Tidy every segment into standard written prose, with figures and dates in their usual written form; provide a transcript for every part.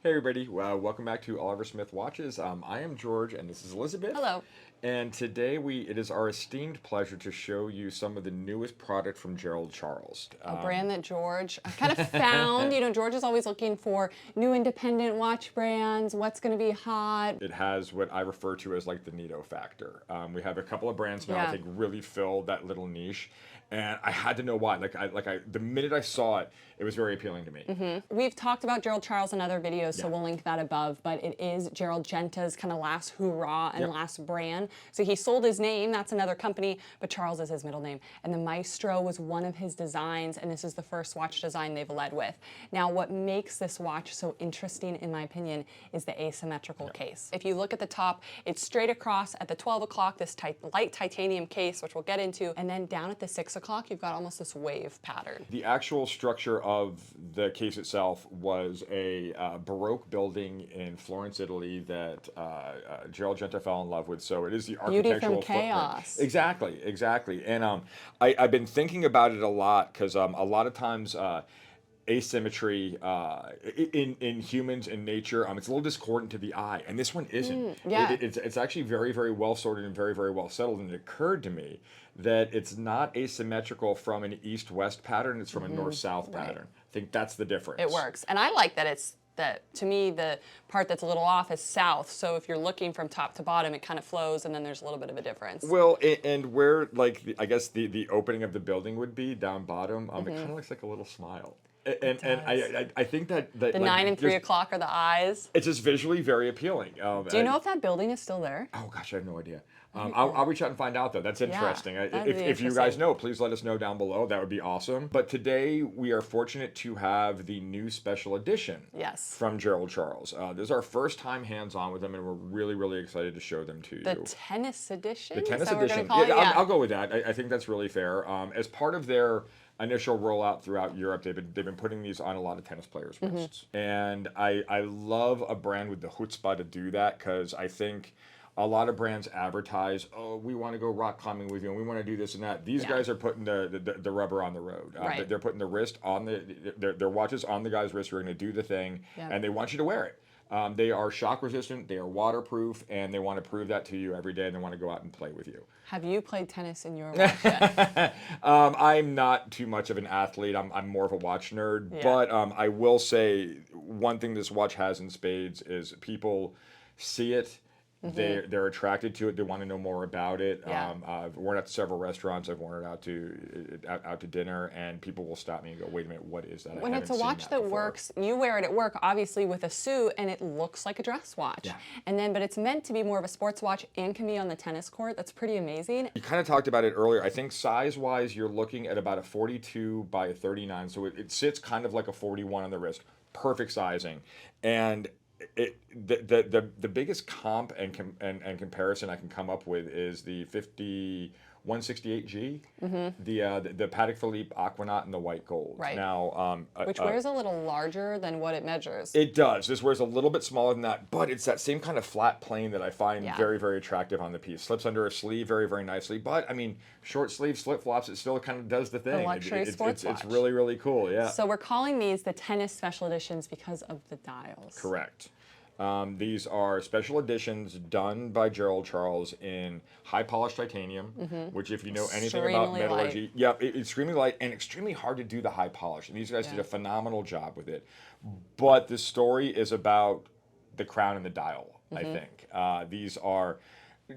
Hey everybody, welcome back to Oliver Smith Watches. I am George and this is Elizabeth. Hello. And today it is our esteemed pleasure to show you some of the newest product from Gerald Charles. A brand that George kind of found. George is always looking for new independent watch brands, what's going to be hot. It has what I refer to as like the Nito factor. We have a couple of brands now I think really fill that little niche. And I had to know why. The minute I saw it, it was very appealing to me. We've talked about Gerald Charles in other videos, so we'll link that above, but it is Gerald Genta's kind of last hurrah and last brand. So he sold his name, that's another company, but Charles is his middle name. And the Maestro was one of his designs, and this is the first watch design they've led with. Now, what makes this watch so interesting, in my opinion, is the asymmetrical case. If you look at the top, it's straight across at the 12 o'clock, this light titanium case, which we'll get into, and then down at the 6 o'clock, you've got almost this wave pattern. The actual structure of the case itself was a Baroque building in Florence, Italy that Gerald Genta fell in love with. So it is the architectural Beauty from chaos. Exactly, exactly. And I've been thinking about it a lot because a lot of times asymmetry in humans and nature, it's a little discordant to the eye, and this one isn't. It's actually very, very well sorted and very, very well settled. And it occurred to me that it's not asymmetrical from an east-west pattern; it's from a north-south pattern. I think that's the difference. It works, and I like that it's that. To me, the part that's a little off is south. So if you're looking from top to bottom, it kind of flows, and then there's a little bit of a difference. Well, and where I guess the opening of the building would be down bottom, it kind of looks like a little smile. And I think that the 9 and 3 o'clock are the eyes. It's just visually very appealing. Do you know if that building is still there? Oh gosh, I have no idea. I'll reach out and find out though. That's interesting. If you interesting. guys know, please let us know down below. That would be awesome. But today we are fortunate to have the new special edition from Gerald Charles. This is our first time hands-on with them, and we're really, really excited to show them to you. The tennis edition? The tennis edition. edition. I'll go with that. I think that's really fair. As part of their initial rollout throughout Europe, they've been putting these on a lot of tennis players' wrists. And I love a brand with the chutzpah to do that, because I think a lot of brands advertise, oh, we want to go rock climbing with you, and we want to do this and that. These guys are putting the rubber on the road. They're putting the wrist on their watches on the guy's wrist. We're going to do the thing, and they want you to wear it. They are shock resistant, they are waterproof, and they want to prove that to you every day, and they want to go out and play with you. Have you played tennis in your watch yet? I'm not too much of an athlete. I'm more of a watch nerd. But I will say one thing this watch has in spades is people see it. They're attracted to it. They want to know more about it. I've worn it out to several restaurants. I've worn it out to dinner, and people will stop me and go, "Wait a minute, what is that?" When it's a watch that works, you wear it at work, obviously with a suit, and it looks like a dress watch. But it's meant to be more of a sports watch and can be on the tennis court. That's pretty amazing. You kind of talked about it earlier. I think size-wise, you're looking at about a 42 by a 39, so it sits kind of like a 41 on the wrist. Perfect sizing, and the biggest comp and comparison I can come up with is the 168G, the Patek Philippe Aquanaut in the white gold. Now, which wears a little larger than what it measures. It does. This wears a little bit smaller than that, but it's that same kind of flat plane that I find very, very attractive on the piece. Slips under a sleeve very, very nicely, but I mean, short sleeve slip flops, it still kind of does the thing. A luxury sports watch. It's really, really cool. Yeah. So we're calling these the tennis special editions because of the dials. Correct. These are special editions done by Gerald Charles in high polished titanium, which if you know anything about metallurgy, it's extremely light and extremely hard to do the high polish. And these guys did a phenomenal job with it. But the story is about the crown and the dial, I think. These are,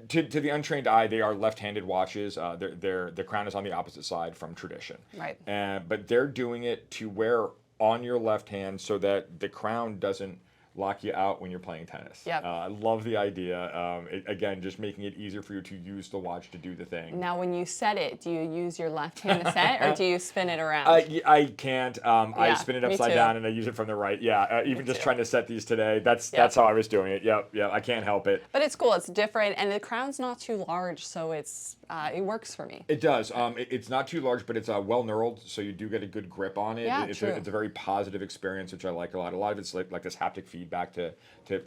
to the untrained eye, they are left-handed watches. The crown is on the opposite side from tradition. But they're doing it to wear on your left hand so that the crown doesn't lock you out when you're playing tennis. I love the idea. Again, just making it easier for you to use the watch to do the thing. Now, when you set it, do you use your left hand to set, or do you spin it around? I can't. I spin it upside down and I use it from the right. Even just trying to set these today, that's how I was doing it. I can't help it. But it's cool. It's different, and the crown's not too large, so it's it works for me. It does. It's not too large, but it's well knurled, so you do get a good grip on it. Yeah, It's true. it's a very positive experience, which I like a lot. A lot of it's like this haptic feedback to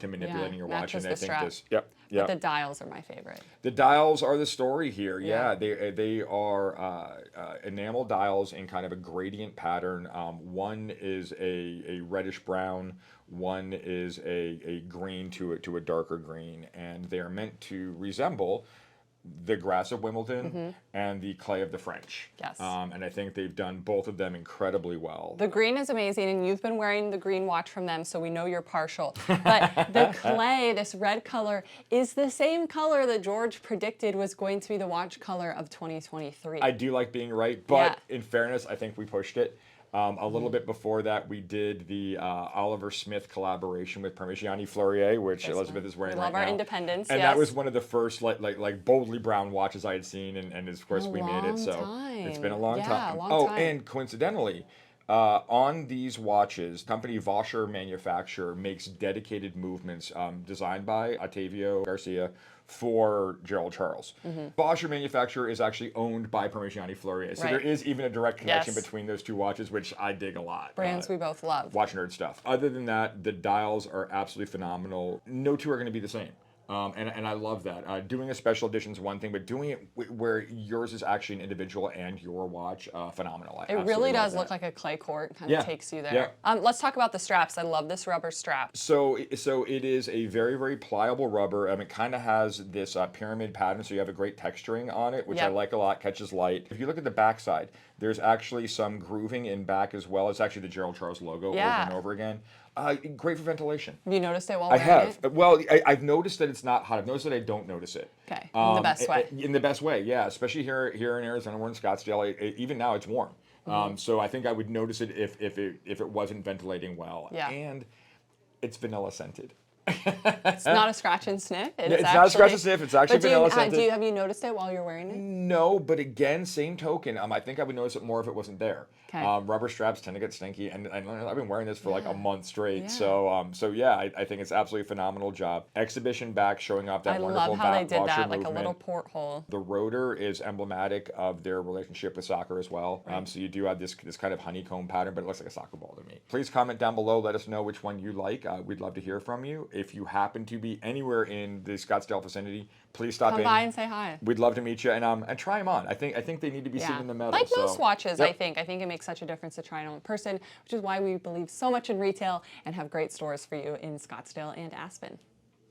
manipulating your watch, matches and I the think strap. this. Yep. But Yep. the dials are my favorite. The dials are the story here. Yeah. Yeah, they are enamel dials in kind of a gradient pattern. One is a reddish brown. One is a green to a darker green, and they are meant to resemble the grass of Wimbledon and the clay of the French. Yes. And I think they've done both of them incredibly well. The green is amazing, and you've been wearing the green watch from them, so we know you're partial. But the clay, this red color, is the same color that George predicted was going to be the watch color of 2023. I do like being right, but in fairness, I think we pushed it. A little bit before that, we did the Oliver Smith collaboration with Parmigiani Fleurier, which Elizabeth is wearing We right love our now. independence, And yes. that was one of the first like boldly brown watches I had seen, and of course we made it. long So time. it's been a long Yeah, time. long time. And coincidentally, on these watches, company Voscher Manufacture makes dedicated movements designed by Ottavio Garcia for Gerald Charles. Voscher Manufacture is actually owned by Parmigiani Fleurier, so Right. there is even a direct connection Yes. between those two watches, which I dig a lot. Brands we both love. Watch nerd stuff. Other than that, the dials are absolutely phenomenal. No two are going to be the same. And I love that. Doing a special edition is one thing, but doing it where yours is actually an individual and your watch, phenomenal. It really does look like a clay court, kind of takes you there. Let's talk about the straps. I love this rubber strap. So it is a very, very pliable rubber. It kind of has this pyramid pattern, so you have a great texturing on it, which I like a lot, catches light. If you look at the back side, there's actually some grooving in back as well. It's actually the Gerald Charles logo over and over again. Great for ventilation. Have you noticed it while I wearing have. it? Well, I've noticed that it's not hot. I've noticed that I don't notice it. Okay, in the best way. In the best way, yeah. Especially here in Arizona, we're in Scottsdale. Even now, it's warm. So I think I would notice it if it wasn't ventilating well. Yeah. And it's vanilla scented. It's not a scratch and sniff. It's not a scratch and sniff. It's actually vanilla scented. Have you noticed it while you're wearing it? No, but again, same token. I think I would notice it more if it wasn't there. Okay. Rubber straps tend to get stinky, and I've been wearing this for like a month straight. So, I think it's absolutely a phenomenal job. Exhibition back showing off that I wonderful love how they did washer that, like a movement. little porthole. The rotor is emblematic of their relationship with soccer as well. So you do have this kind of honeycomb pattern, but it looks like a soccer ball to me. Please comment down below. Let us know which one you like. We'd love to hear from you. If you happen to be anywhere in the Scottsdale vicinity, please stop in. Come by and say hi. We'd love to meet you and try them on. I think they need to be seen in the metal. Like most watches, Yep. I think it makes such a difference to try it on in person, which is why we believe so much in retail and have great stores for you in Scottsdale and Aspen.